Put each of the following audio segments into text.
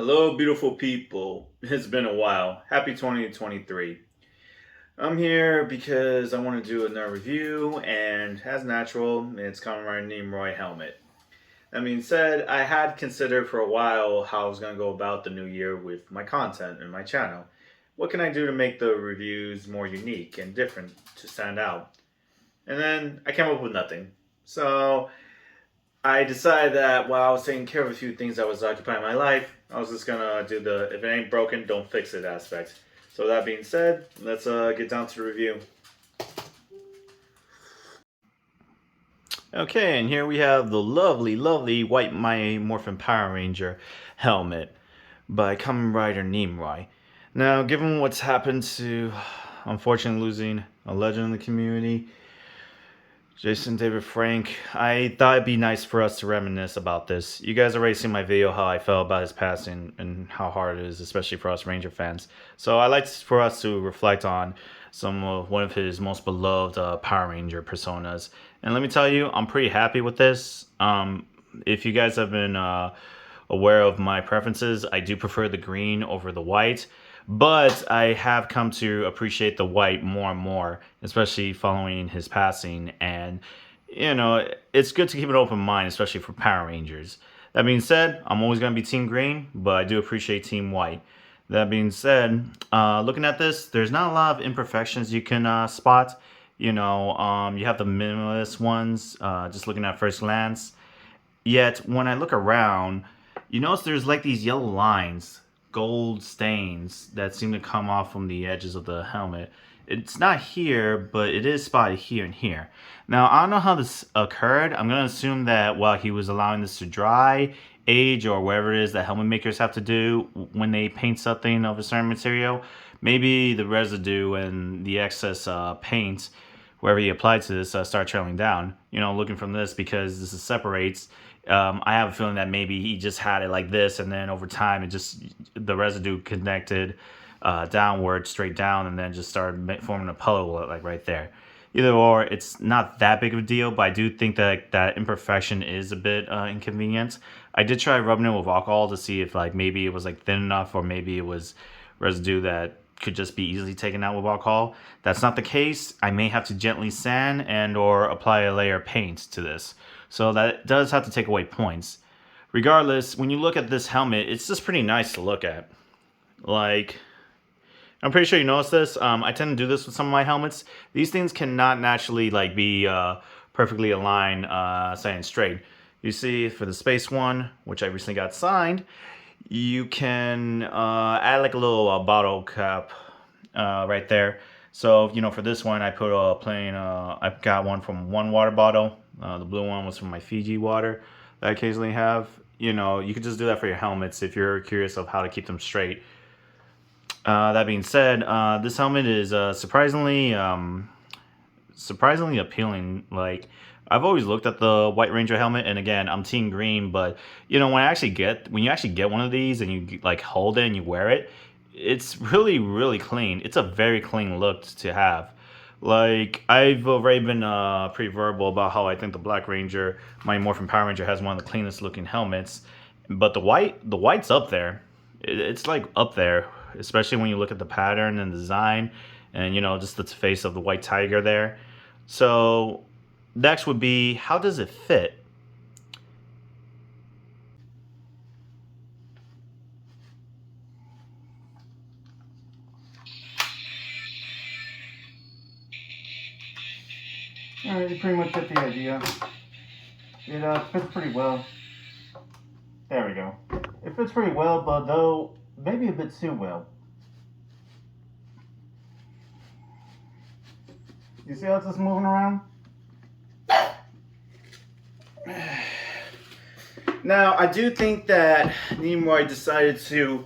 Hello, beautiful people. It's been a while. Happy 2023. I'm here because I want to do another review, and as natural, it's Kamen Nimoy helmet. That being said, I had considered for a while how I was going to go about the new year with my content and my channel. What can I do to make the reviews more unique and different to stand out? And then I came up with nothing. So I decided that while I was taking care of a few things that was occupying my life, I was just gonna do the if it ain't broken, don't fix it aspect. So that being said, let's get down to the review. Okay, and here we have the lovely, lovely white Mighty Morphin Power Ranger helmet by Kamen Rider Nimoy. Now, given what's happened to, unfortunately, losing a legend in the community, Jason David Frank, I thought it'd be nice for us to reminisce about this. You guys already seen my video how I felt about his passing and how hard it is, especially for us Ranger fans. So I like for us to reflect on one of his most beloved Power Ranger personas. And let me tell you, I'm pretty happy with this. If you guys have been aware of my preferences, I do prefer the green over the white. But I have come to appreciate the white more and more, especially following his passing. And, it's good to keep an open mind, especially for Power Rangers. That being said, I'm always going to be Team Green, but I do appreciate Team White. That being said, looking at this, there's not a lot of imperfections you can spot. You have the minimalist ones, just looking at first glance. Yet, when I look around, you notice there's like these yellow lines, gold stains that seem to come off from the edges of the helmet. It's not here, but it is spotted here and here. Now, I don't know how this occurred. I'm going to assume that while he was allowing this to dry, age, or whatever it is that helmet makers have to do when they paint something of a certain material, maybe the residue and the excess paint, wherever he applied to this, start trailing down. Looking from this, because this is separates, I have a feeling that maybe he just had it like this, and then over time, the residue connected downward, straight down, and then just started forming a puddle like right there. Either or, it's not that big of a deal, but I do think that imperfection is a bit inconvenient. I did try rubbing it with alcohol to see if like maybe it was like thin enough, or maybe it was residue that could just be easily taken out with alcohol. That's not the case. I may have to gently sand and or apply a layer of paint to this. So that does have to take away points. Regardless, when you look at this helmet, it's just pretty nice to look at. Like, I'm pretty sure you noticed this. I tend to do this with some of my helmets. These things cannot naturally like be perfectly aligned, saying straight. You see, for the space one, which I recently got signed, you can add like a little bottle cap right there. So, for this one, I put a plain, I got one from one water bottle. The blue one was from my Fiji water that I occasionally have. You could just do that for your helmets if you're curious of how to keep them straight. That being said, this helmet is surprisingly appealing. Like, I've always looked at the White Ranger helmet, and again, I'm Team Green. But when you actually get one of these and you like hold it and you wear it, it's really really clean. It's a very clean look to have. Like, I've already been pretty verbal about how I think the Black Ranger, Mighty Morphin Power Ranger, has one of the cleanest looking helmets. But the white's up there. It's like up there, especially when you look at the pattern and design, and just the face of the white tiger there. So next would be, how does it fit? Alright, you pretty much get the idea. It fits pretty well. There we go. It fits pretty well, but though maybe a bit too well. You see how it's just moving around? Now, I do think that Nimoy decided to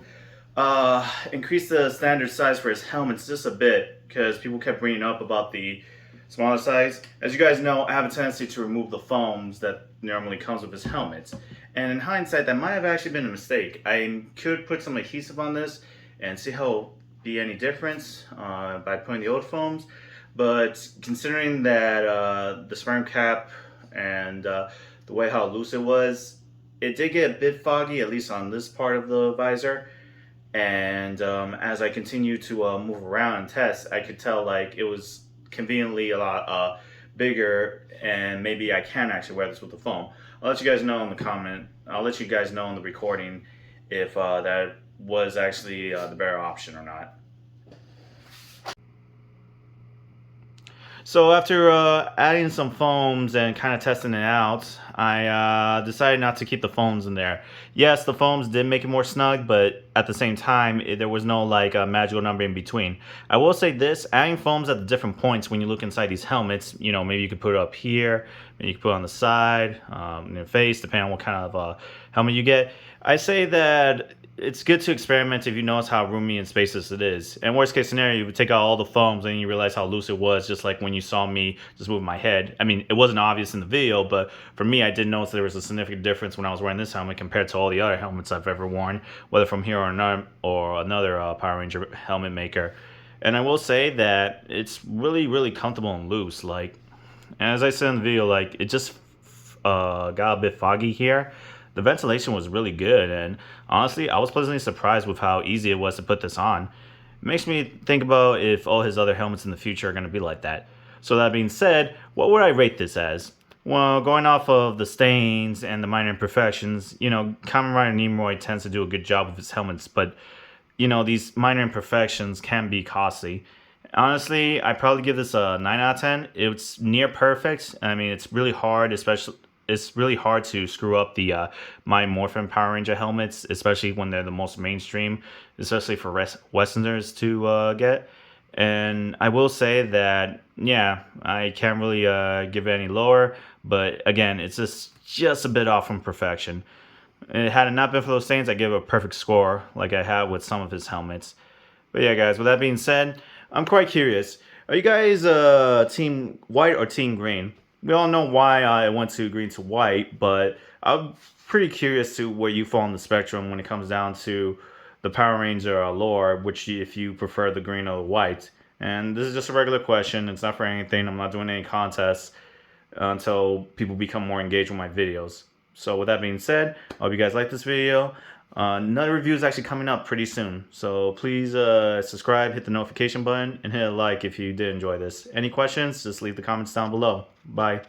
increase the standard size for his helmets just a bit, because people kept bringing up about the smaller size. As you guys know, I have a tendency to remove the foams that normally comes with his helmets. And in hindsight, that might have actually been a mistake. I could put some adhesive on this and see how it'll be any difference by putting the old foams. But considering that the sperm cap and the way how loose it was, it did get a bit foggy, at least on this part of the visor. And as I continued to move around and test, I could tell like it was conveniently a lot bigger, and maybe I can actually wear this with the foam. I'll let you guys know in the comment. I'll let you guys know in the recording if that was actually the better option or not. So after adding some foams and kind of testing it out, I decided not to keep the foams in there. Yes, the foams did make it more snug, but at the same time, there was no like magical number in between. I will say this: adding foams at the different points when you look inside these helmets, you know, maybe you could put it up here, maybe you could put it on the side, in your face, depending on what kind of helmet you get. I say that it's good to experiment if you notice how roomy and spacious it is. And worst case scenario, you would take out all the foams and you realize how loose it was, just like when you saw me just move my head. I mean, it wasn't obvious in the video, but for me, I did notice there was a significant difference when I was wearing this helmet compared to all the other helmets I've ever worn, whether from here or another Power Ranger helmet maker. And I will say that it's really, really comfortable and loose. Like, as I said in the video, like it just got a bit foggy here. The ventilation was really good, and honestly, I was pleasantly surprised with how easy it was to put this on. It makes me think about if all his other helmets in the future are going to be like that. So that being said, what would I rate this as? Well, going off of the stains and the minor imperfections, you know, Kamen Rider Nimoy tends to do a good job with his helmets, but, you know, these minor imperfections can be costly. Honestly, I'd probably give this a 9 out of 10. It's near perfect. I mean, it's really hard, especially it's really hard to screw up the My Morphin Power Ranger helmets, especially when they're the most mainstream, especially for Westerners to get. And I will say that, yeah, I can't really give it any lower, but again, it's just a bit off from perfection. And had it not been for those stains, I'd give it a perfect score, like I had with some of his helmets. But yeah, guys, with that being said, I'm quite curious. Are you guys team white or team green? We all know why I went to green to white, but I'm pretty curious to where you fall on the spectrum when it comes down to the Power Ranger lore, which if you prefer the green or the white. And this is just a regular question. It's not for anything. I'm not doing any contests until people become more engaged with my videos. So with that being said, I hope you guys like this video. Another review is actually coming up pretty soon. So please subscribe, hit the notification button, and hit a like if you did enjoy this. Any questions, just leave the comments down below. Bye.